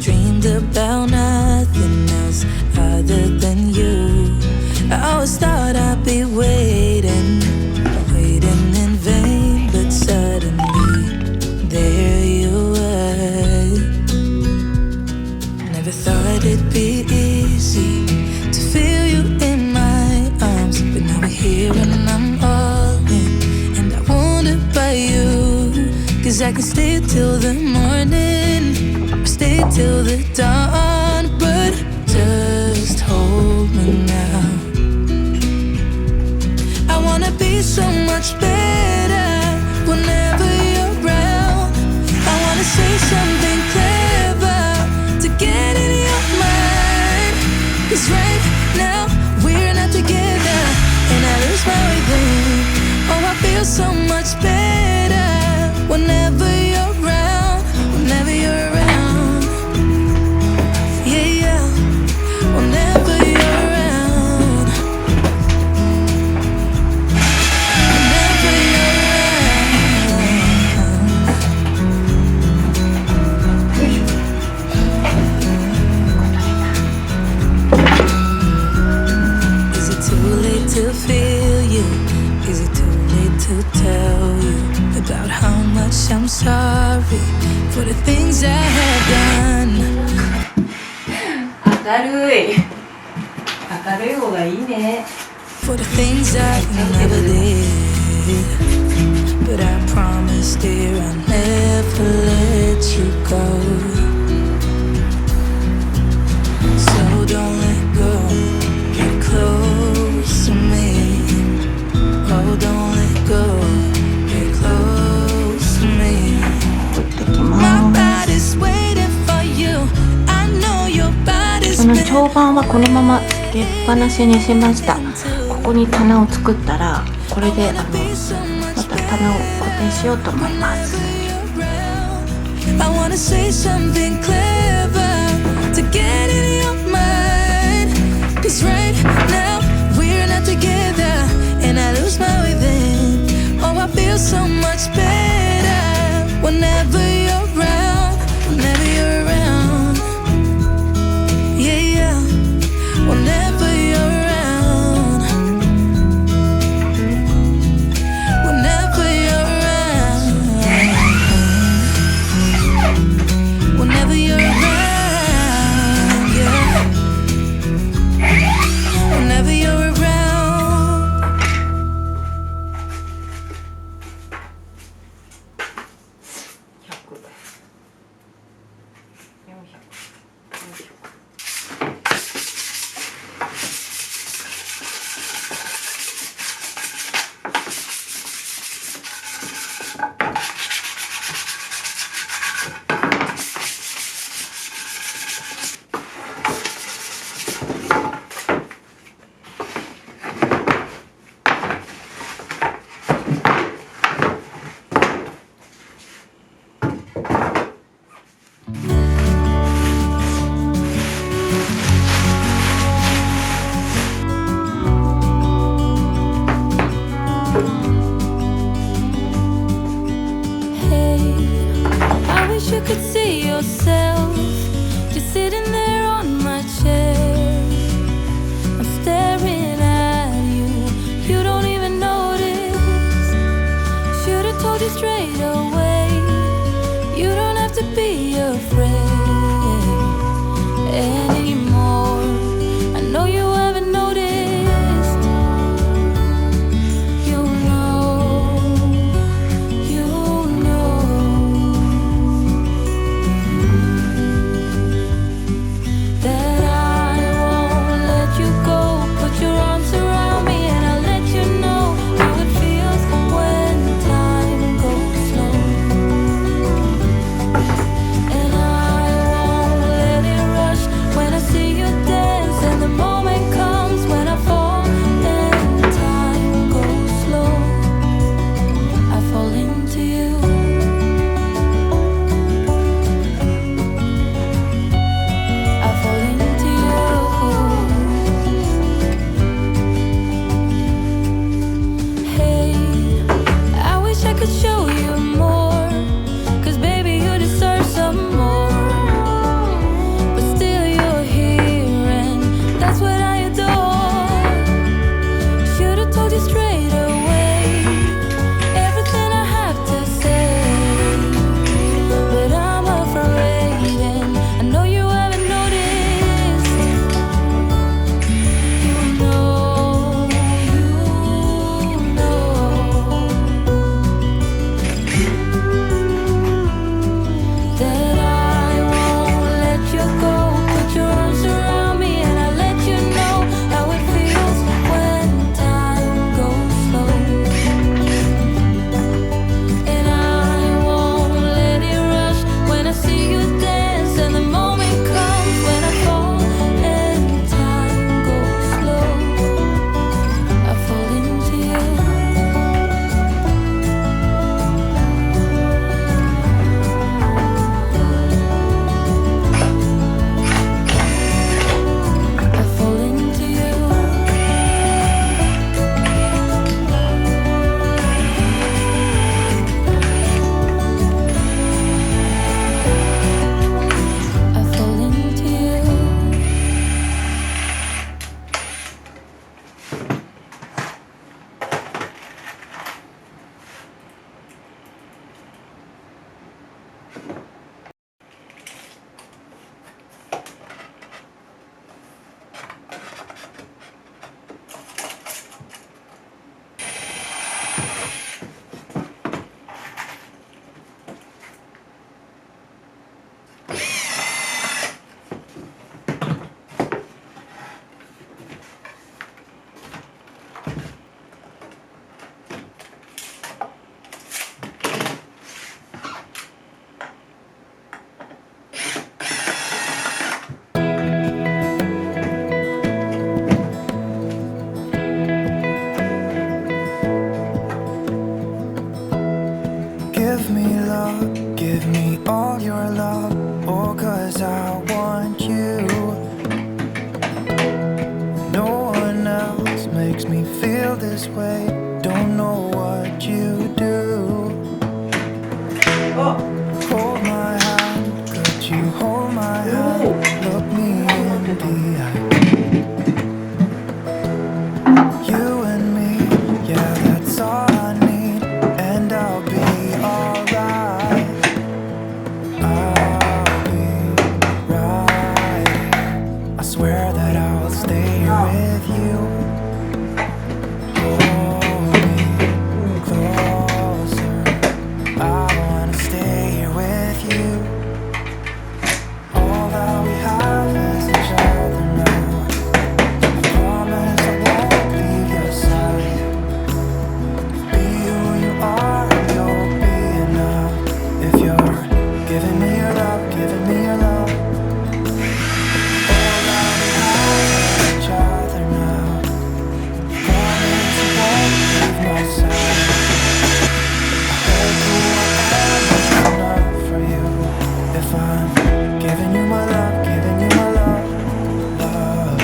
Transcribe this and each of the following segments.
dreamed about nothing else other than you. I always thought I'd be waiting in vain, but suddenly there you were. Never thought it'd be easy to feel you in my arms, but now we're here and I'm all in, and I wonder about you. 'Cause I can stay till the morning, or stay till the dawn, but just hold me now. I wanna be so much better whenever you're around. I wanna say something clever to get in your mind. 'Cause right now we're not together, and I lose my way then. Oh, I feel so much better whenever you're around, whenever you're around. Yeah, yeah, whenever you're around, whenever you're around. Is it too late to feel you? Is it too late to tell you about how much I'm sorry for the things I have done? 明るい方がいいね。 For the things I never did, but I promise, dear, I'll never let you go. So don't let go, get close to me. Oh, don't let go, get close to me. 取ってき My ます。 body's waiting for you. I know your body's この been 長板はこのままつけっぱなしにしました。ここに棚を作ったらこれでまた棚を固定しようと思います。 I wanna say something clever to get in your mind. 'Cause right now we're not together, and I lose my way then. Oh, I feel so much better whenever you're around, whenever you're around. Yeah, yeah, whenever you're around, whenever you're around, whenever you're around, yeah, whenever you're around. 'Cause or 'cause I want you. No one else makes me feel this way. Don't know what you do. Hold my hand, could you hold my hand? Look me in the eye. You and me, yeah, that's all I need, and I'll be alright. I'll be right. I swear that I'll stay with you. Hold me closer. I wanna stay here with you. All that we have is each other now. I promise I won't leave your side. Be who you are, and you'll be enough. If you're giving me your love, giving me your love. All that we have is each other now. Promise I won't leave my side. I hope who I am is enough for you. If I'm giving you my love, giving you my love, love.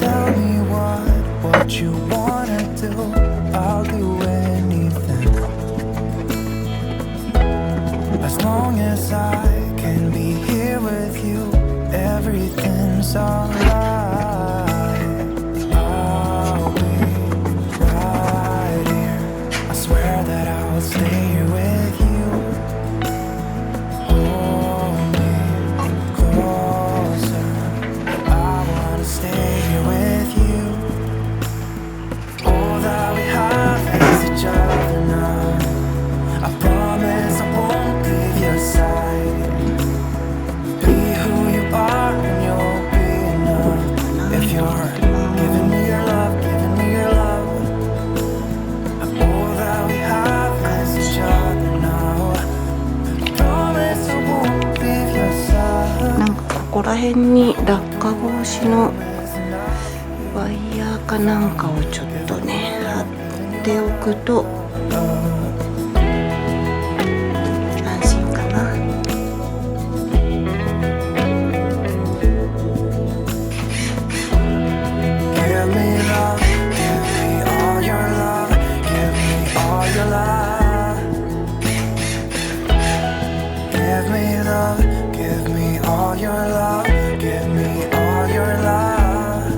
Tell me what you wanna do. I'll do anything, as long as I can be here with you. Everything's alright. I'll be right here. I swear that I'll stay here with you. Hold me closer. I wanna stay here with you. All that we have is each other now. I promise I won't leave your side. Be who you are, and you'll be enough. If you're giving me your love, giving me your love. All that we have is each other now. I promise I won't leave your side. なんかここら辺に落下防止のワイヤーかなんかをちょっとね貼っておくと安心かな。Give me love, give me all your love, give me all your love. Give me love, give me all your love, give me all your love.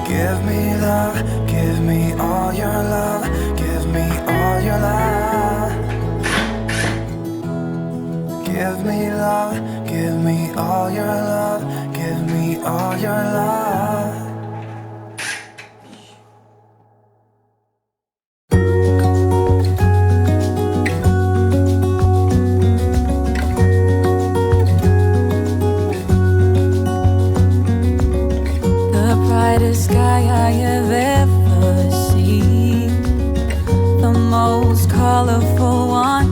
Give me love, give me all your love, give me all your love. Give me love, give me all your love, give me all your love. The brightest sky I have ever seen, the most colorful one